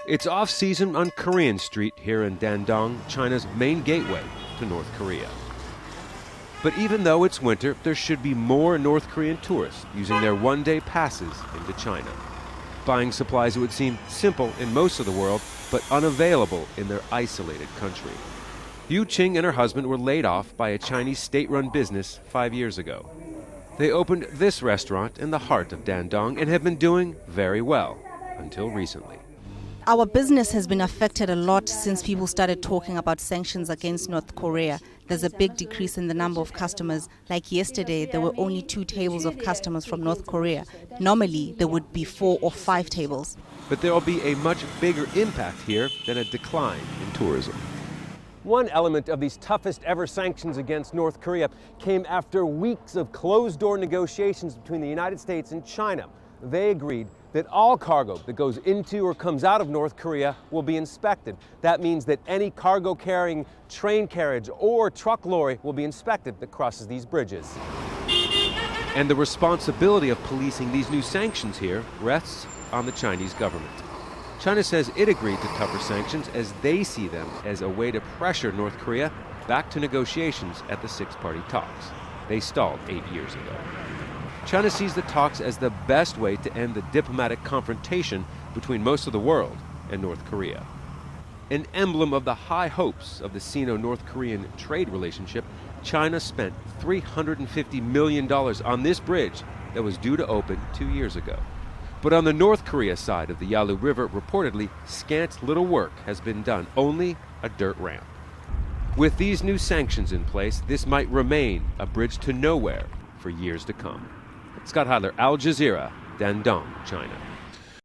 It's off-season on Korean Street here in Dandong, China's main gateway to North Korea. But even though it's winter, there should be more North Korean tourists using their one-day passes into China. Buying supplies, it would seem simple in most of the world, but unavailable in their isolated country. Yu Qing and her husband were laid off by a Chinese state-run business 5 years ago. They opened this restaurant in the heart of Dandong and have been doing very well until recently. Our business has been affected a lot since people started talking about sanctions against North Korea. There's a big decrease in the number of customers. Like yesterday, there were only 2 tables of customers from North Korea. Normally, there would be 4 or 5 tables. But there will be a much bigger impact here than a decline in tourism. One element of these toughest ever sanctions against North Korea came after weeks of closed-door negotiations between the United States and China. They agreed that all cargo that goes into or comes out of North Korea will be inspected. That means that any cargo carrying train carriage or truck lorry will be inspected that crosses these bridges. And the responsibility of policing these new sanctions here rests on the Chinese government. China says it agreed to tougher sanctions as they see them as a way to pressure North Korea back to negotiations at the 6-party talks. They stalled 8 years ago. China sees the talks as the best way to end the diplomatic confrontation between most of the world and North Korea. An emblem of the high hopes of the Sino-North Korean trade relationship, China spent $350 million on this bridge that was due to open 2 years ago. But on the North Korea side of the Yalu River, reportedly, scant little work has been done, only a dirt ramp. With these new sanctions in place, this might remain a bridge to nowhere for years to come. Scott Heidler, Al Jazeera, Dandong, China.